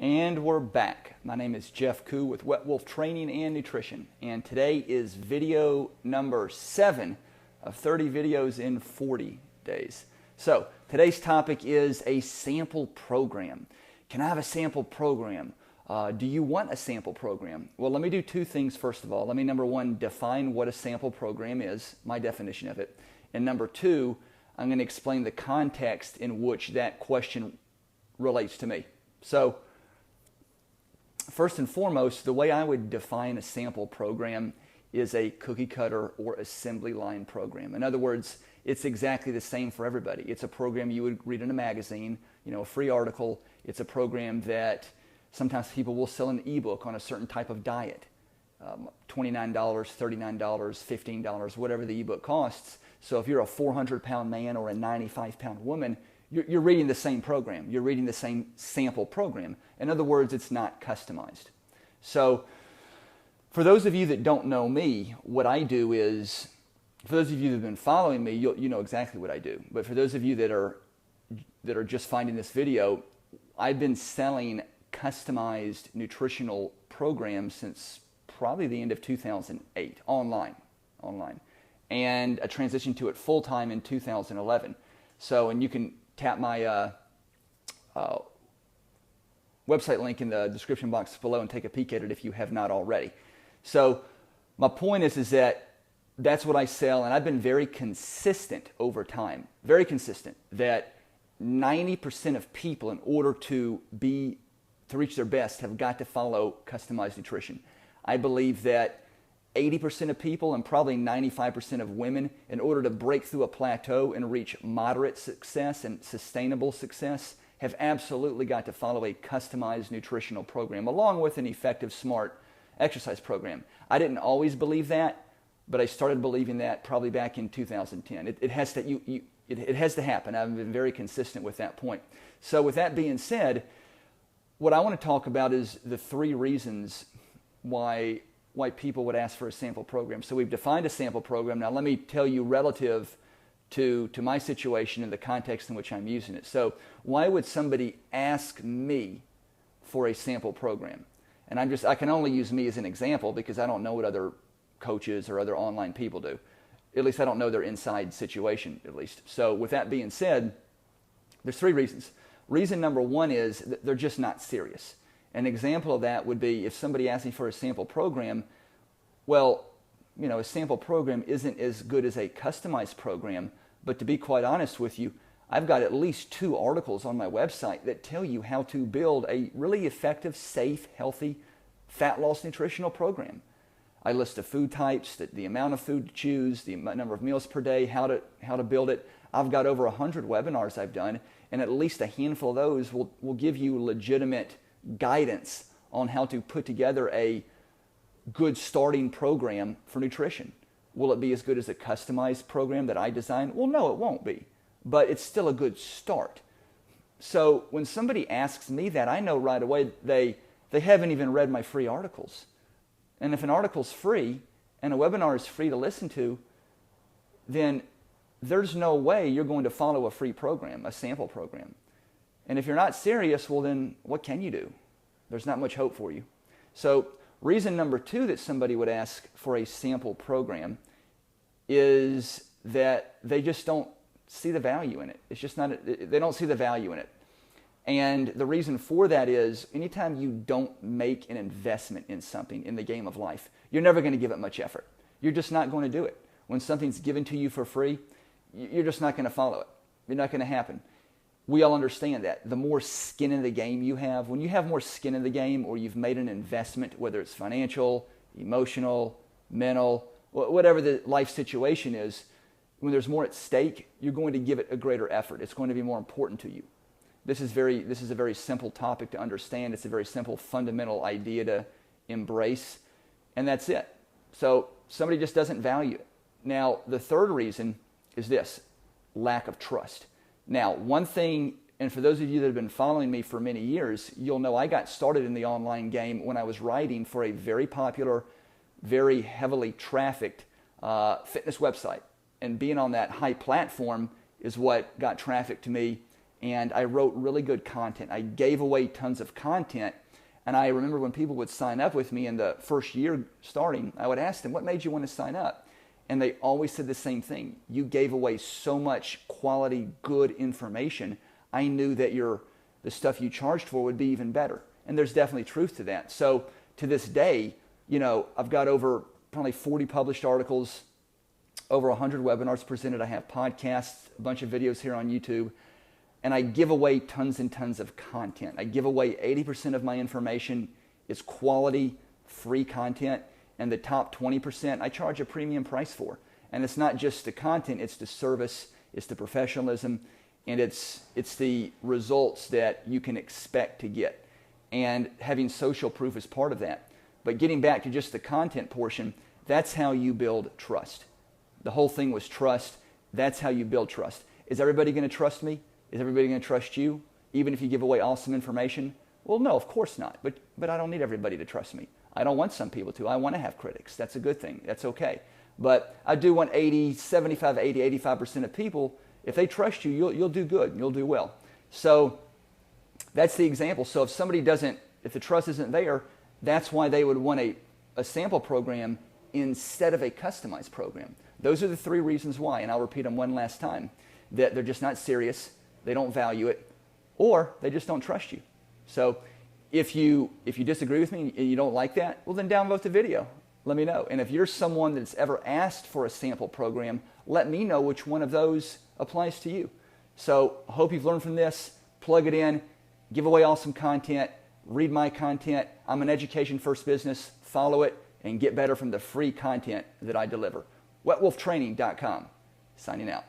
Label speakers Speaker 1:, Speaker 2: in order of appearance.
Speaker 1: And we're back. My name is Jeff Koo with Wet Wolf Training and Nutrition, and today is video number 7 of 30 videos in 40 days. So today's topic is a sample program. Can I have a sample program? Do you want a sample program? Well, let me do two things first of all. Let me, number one, define what a sample program is, my definition of it. And number two, I'm going to explain the context in which that question relates to me. So, first and foremost, the way I would define a sample program is a cookie cutter or assembly line program. In other words, it's exactly the same for everybody. It's a program you would read in a magazine, a free article. It's a program that sometimes people will sell an ebook on a certain type of diet. $29, $39, $15, whatever the ebook costs. So if you're a 400-pound man or a 95-pound woman, you're reading the same program. You're reading the same sample program. In other words, it's not customized. So for those of you that don't know me, what I do is, for those of you that have been following me, you know exactly what I do. But for those of you that are just finding this video, I've been selling customized nutritional programs since probably the end of 2008, online. And I transitioned to it full-time in 2011. So, and you can tap my website link in the description box below and take a peek at it if you have not already. So my point is that that's what I sell, and I've been very consistent over time, very consistent, that 90% of people, in order to reach their best, have got to follow customized nutrition. I believe that 80% of people and probably 95% of women, in order to break through a plateau and reach moderate success and sustainable success, have absolutely got to follow a customized nutritional program along with an effective, smart exercise program. I didn't always believe that, but I started believing that probably back in 2010. It has to happen. I've been very consistent with that point. So with that being said, what I want to talk about is the 3 reasons why people would ask for a sample program. So we've defined a sample program. Now let me tell you relative to my situation and the context in which I'm using it. So why would somebody ask me for a sample program? And I can only use me as an example because I don't know what other coaches or other online people do. At least I don't know their inside situation, at least. So with that being said, there's 3 reasons. Reason number 1 is that they're just not serious. An example of that would be if somebody asks me for a sample program, well, a sample program isn't as good as a customized program, but to be quite honest with you, I've got at least 2 articles on my website that tell you how to build a really effective, safe, healthy, fat loss nutritional program. I list the food types, the amount of food to choose, the number of meals per day, how to build it. I've got over 100 webinars I've done, and at least a handful of those will give you legitimate guidance on how to put together a good starting program for nutrition. Will it be as good as a customized program that I designed? Well, no, it won't be, but it's still a good start. So when somebody asks me that, I know right away they haven't even read my free articles. And if an article's free and a webinar is free to listen to, then there's no way you're going to follow a free program, a sample program. And if you're not serious, well then what can you do? There's not much hope for you. So reason number 2 that somebody would ask for a sample program is that they just don't see the value in it. It's just not, they don't see the value in it. And the reason for that is anytime you don't make an investment in something in the game of life, you're never going to give it much effort. You're just not going to do it. When something's given to you for free, you're just not going to follow it. You're not going to happen. We all understand that. The more skin in the game you have, when you have more skin in the game or you've made an investment, whether it's financial, emotional, mental, whatever the life situation is, when there's more at stake, you're going to give it a greater effort. It's going to be more important to you. This is a very simple topic to understand. It's a very simple fundamental idea to embrace, and that's it. So somebody just doesn't value it. Now, the 3rd reason is this: lack of trust. Now, one thing, and for those of you that have been following me for many years, you'll know I got started in the online game when I was writing for a very popular, very heavily trafficked fitness website. And being on that high platform is what got traffic to me and I wrote really good content. I gave away tons of content. And I remember when people would sign up with me in the first year starting, I would ask them, what made you want to sign up? And they always said the same thing. You gave away so much quality, good information. I knew that the stuff you charged for would be even better. And there's definitely truth to that. So to this day, I've got over probably 40 published articles, over 100 webinars presented. I have podcasts, a bunch of videos here on YouTube. And I give away tons and tons of content. I give away 80% of my information is quality, free content, and the top 20% I charge a premium price for. And it's not just the content, it's the service, it's the professionalism, and it's the results that you can expect to get. And having social proof is part of that. But getting back to just the content portion, that's how you build trust. The whole thing was trust. That's how you build trust. Is everybody going to trust me? Is everybody going to trust you, even if you give away awesome information? Well, no, of course not. But I don't need everybody to trust me. I don't want some people to. I want to have critics. That's a good thing. That's okay. But I do want 85% of people, if they trust you, you'll do good. You'll do well. So that's the example. So if the trust isn't there, that's why they would want a sample program instead of a customized program. Those are the 3 reasons why, and I'll repeat them one last time, that they're just not serious. They don't value it, or they just don't trust you. So if you disagree with me and you don't like that, well then downvote the video. Let me know. And if you're someone that's ever asked for a sample program, let me know which one of those applies to you. So I hope you've learned from this. Plug it in, give away awesome content, read my content. I'm an education first business. Follow it and get better from the free content that I deliver. WetWolfTraining.com. Signing out.